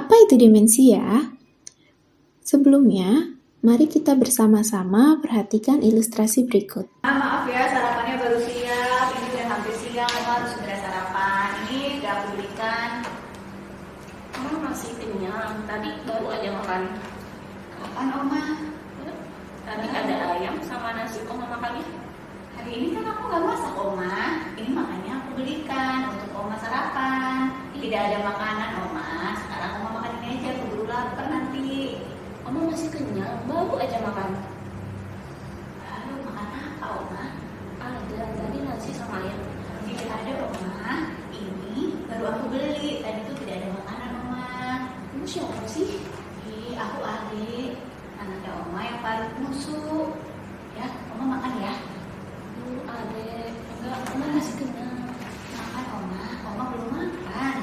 Apa itu demensia? Sebelumnya, mari kita bersama-sama perhatikan ilustrasi berikut. Maaf ya, sarapannya baru siap. Ini udah hampir siang, Oma harus segera sarapan. Ini udah aku belikan. Oma masih kenyang, tadi baru aja makan. Kapan, Oma? Tadi ada ayam sama nasi, Oma makannya? Hari ini kan aku nggak masak, Oma. Ini makanya aku belikan untuk Oma sarapan. Tidak ada makanan, Oma. Sekarang Oma makan ini aja, keburu lapar nanti. Oma masih kenyang, baru aja makan. Lalu makan apa, Oma? Ada, tadi nasi sama ayam. Tidak ada, Oma. Ini baru aku beli. Tadi itu tidak ada makanan, Oma. Kamu siapa sih? Aku adik. Anaknya Oma yang paling musuh. Ya, Oma makan ya. Adek, enggak, Oma masih kenyang. Makan, Oma. Oma belum makan.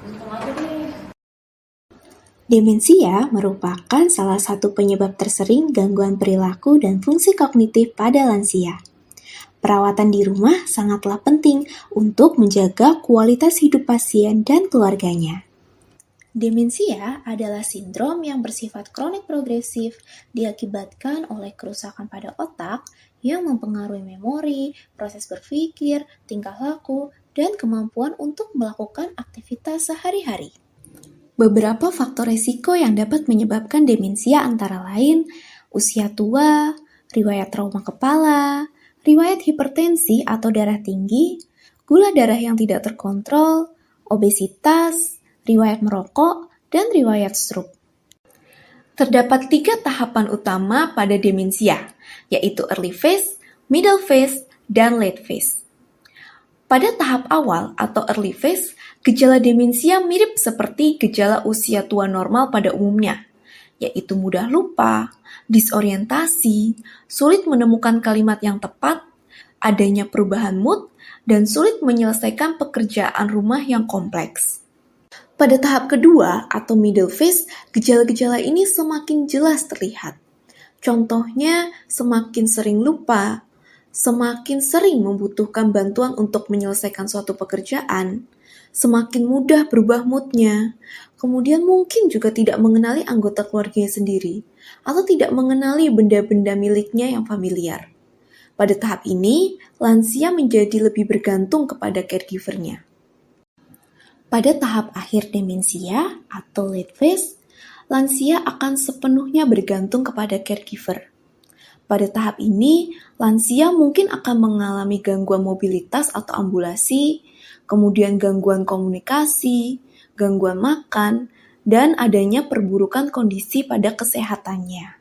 Untung aja deh. Demensia merupakan salah satu penyebab tersering gangguan perilaku dan fungsi kognitif pada lansia. Perawatan di rumah sangatlah penting untuk menjaga kualitas hidup pasien dan keluarganya. Demensia adalah sindrom yang bersifat kronik progresif diakibatkan oleh kerusakan pada otak yang mempengaruhi memori, proses berpikir, tingkah laku, dan kemampuan untuk melakukan aktivitas sehari-hari. Beberapa faktor risiko yang dapat menyebabkan demensia antara lain usia tua, riwayat trauma kepala, riwayat hipertensi atau darah tinggi, gula darah yang tidak terkontrol, obesitas, riwayat merokok, dan riwayat stroke. Terdapat 3 tahapan utama pada demensia, yaitu early phase, middle phase, dan late phase. Pada tahap awal atau early phase, gejala demensia mirip seperti gejala usia tua normal pada umumnya, yaitu mudah lupa, disorientasi, sulit menemukan kalimat yang tepat, adanya perubahan mood, dan sulit menyelesaikan pekerjaan rumah yang kompleks. Pada tahap kedua atau middle phase, gejala-gejala ini semakin jelas terlihat. Contohnya, semakin sering lupa, semakin sering membutuhkan bantuan untuk menyelesaikan suatu pekerjaan, semakin mudah berubah moodnya, kemudian mungkin juga tidak mengenali anggota keluarganya sendiri, atau tidak mengenali benda-benda miliknya yang familiar. Pada tahap ini, lansia menjadi lebih bergantung kepada caregiver-nya. Pada tahap akhir demensia atau late phase, lansia akan sepenuhnya bergantung kepada caregiver. Pada tahap ini, lansia mungkin akan mengalami gangguan mobilitas atau ambulasi, kemudian gangguan komunikasi, gangguan makan, dan adanya perburukan kondisi pada kesehatannya.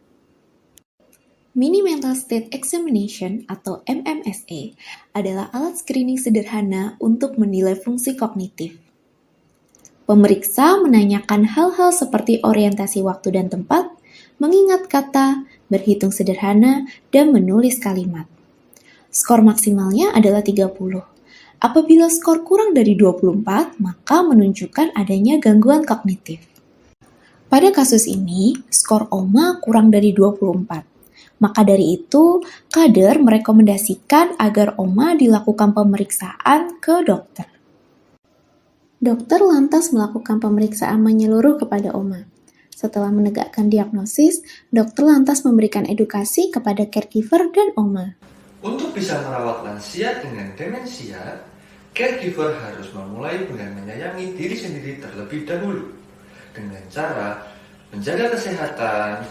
Mini Mental State Examination atau MMSE adalah alat screening sederhana untuk menilai fungsi kognitif. Pemeriksa menanyakan hal-hal seperti orientasi waktu dan tempat, mengingat kata, berhitung sederhana, dan menulis kalimat. Skor maksimalnya adalah 30. Apabila skor kurang dari 24, maka menunjukkan adanya gangguan kognitif. Pada kasus ini, skor Oma kurang dari 24. Maka dari itu, kader merekomendasikan agar Oma dilakukan pemeriksaan ke dokter. Dokter lantas melakukan pemeriksaan menyeluruh kepada Oma. Setelah menegakkan diagnosis, dokter lantas memberikan edukasi kepada caregiver dan Oma. Untuk bisa merawat lansia dengan demensia, caregiver harus memulai dengan menyayangi diri sendiri terlebih dahulu dengan cara menjaga kesehatan,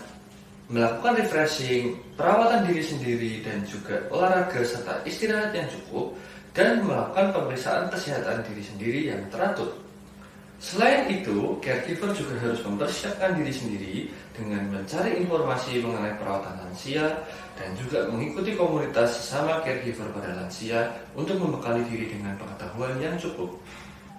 melakukan refreshing, perawatan diri sendiri, dan juga olahraga serta istirahat yang cukup, dan melakukan pemeriksaan kesehatan diri sendiri yang teratur. Selain itu, caregiver juga harus mempersiapkan diri sendiri dengan mencari informasi mengenai perawatan lansia dan juga mengikuti komunitas sesama caregiver pada lansia untuk membekali diri dengan pengetahuan yang cukup.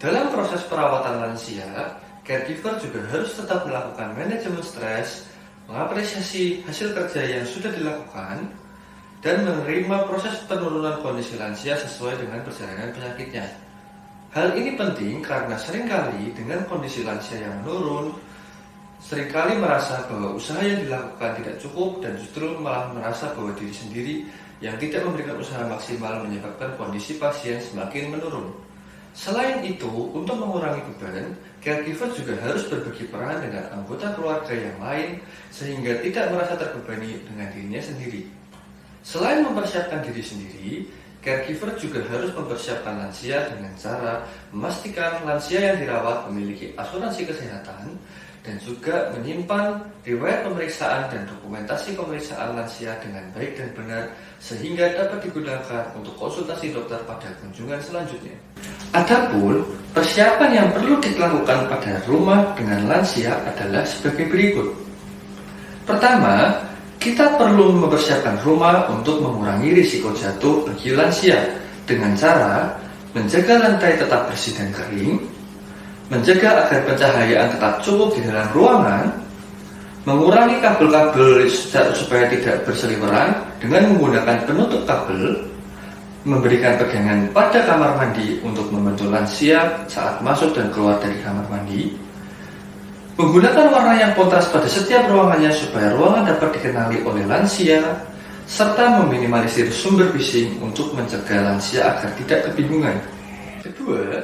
Dalam proses perawatan lansia, caregiver juga harus tetap melakukan manajemen stres, mengapresiasi hasil kerja yang sudah dilakukan, dan menerima proses penurunan kondisi lansia sesuai dengan perjalanan penyakitnya. Hal ini penting karena seringkali dengan kondisi lansia yang menurun, seringkali merasa bahwa usaha yang dilakukan tidak cukup dan justru malah merasa bahwa diri sendiri yang tidak memberikan usaha maksimal menyebabkan kondisi pasien semakin menurun. Selain itu, untuk mengurangi beban, caregiver juga harus berbagi peran dengan anggota keluarga yang lain sehingga tidak merasa terbebani dengan dirinya sendiri. Selain mempersiapkan diri sendiri, caregiver juga harus mempersiapkan lansia dengan cara memastikan lansia yang dirawat memiliki asuransi kesehatan dan juga menyimpan riwayat pemeriksaan dan dokumentasi pemeriksaan lansia dengan baik dan benar sehingga dapat digunakan untuk konsultasi dokter pada kunjungan selanjutnya. Adapun persiapan yang perlu dilakukan pada rumah dengan lansia adalah sebagai berikut. Pertama, kita perlu mempersiapkan rumah untuk mengurangi risiko jatuh bagi lansia dengan cara menjaga lantai tetap bersih dan kering, menjaga agar pencahayaan tetap cukup di dalam ruangan, mengurangi kabel-kabel supaya tidak berseliweran dengan menggunakan penutup kabel, memberikan pegangan pada kamar mandi untuk membantu lansia saat masuk dan keluar dari kamar mandi, menggunakan warna yang kontras pada setiap ruangannya supaya ruangan dapat dikenali oleh lansia, serta meminimalisir sumber bising untuk mencegah lansia agar tidak kebingungan. Kedua,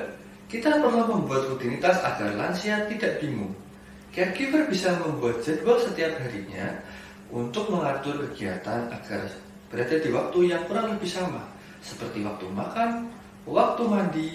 kita perlu membuat rutinitas agar lansia tidak bingung. Caregiver bisa membuat jadwal setiap harinya untuk mengatur kegiatan agar berada di waktu yang kurang lebih sama, seperti waktu makan, waktu mandi,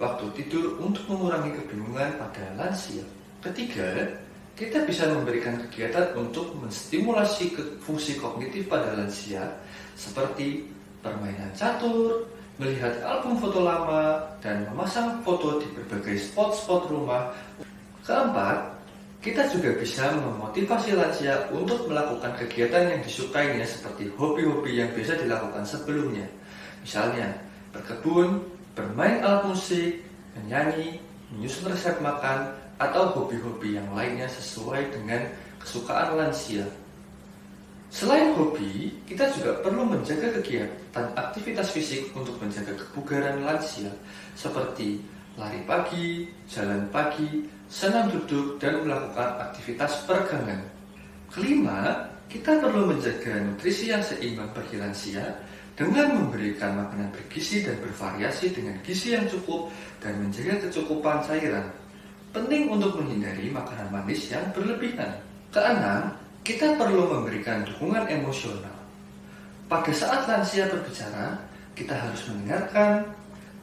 waktu tidur untuk mengurangi kebingungan pada lansia. Ketiga, kita bisa memberikan kegiatan untuk menstimulasi fungsi kognitif pada lansia seperti permainan catur, melihat album foto lama, dan memasang foto di berbagai spot-spot rumah. Keempat, kita juga bisa memotivasi lansia untuk melakukan kegiatan yang disukainya seperti hobi-hobi yang biasa dilakukan sebelumnya. Misalnya, berkebun, bermain alat musik, menyanyi, menyusun resep makan, atau hobi-hobi yang lainnya sesuai dengan kesukaan lansia. Selain hobi, kita juga perlu menjaga kegiatan aktivitas fisik untuk menjaga kebugaran lansia, seperti lari pagi, jalan pagi, senam duduk, dan melakukan aktivitas peregangan. Kelima, kita perlu menjaga nutrisi yang seimbang bagi lansia dengan memberikan makanan bergizi dan bervariasi dengan gizi yang cukup dan menjaga kecukupan cairan. Penting untuk menghindari makanan manis yang berlebihan. Keenam, kita perlu memberikan dukungan emosional. Pada saat lansia berbicara, kita harus mendengarkan,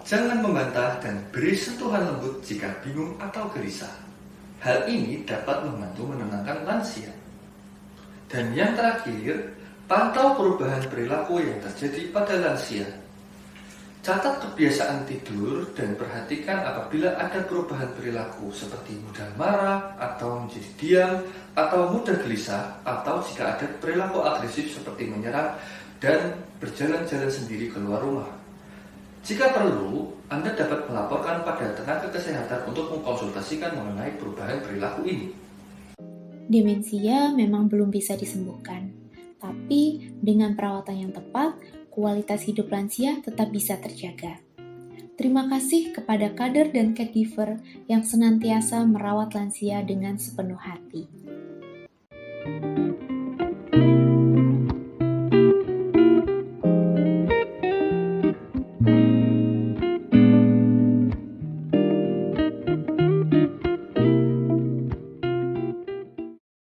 jangan membantah, dan beri sentuhan lembut jika bingung atau gelisah. Hal ini dapat membantu menenangkan lansia. Dan yang terakhir, pantau perubahan perilaku yang terjadi pada lansia. Catat kebiasaan tidur dan perhatikan apabila ada perubahan perilaku seperti mudah marah atau menjadi diam atau mudah gelisah atau jika ada perilaku agresif seperti menyerang dan berjalan-jalan sendiri keluar rumah. Jika perlu, Anda dapat melaporkan pada tenaga kesehatan untuk mengkonsultasikan mengenai perubahan perilaku ini. Demensia memang belum bisa disembuhkan, tapi dengan perawatan yang tepat, kualitas hidup lansia tetap bisa terjaga. Terima kasih kepada kader dan caregiver yang senantiasa merawat lansia dengan sepenuh hati.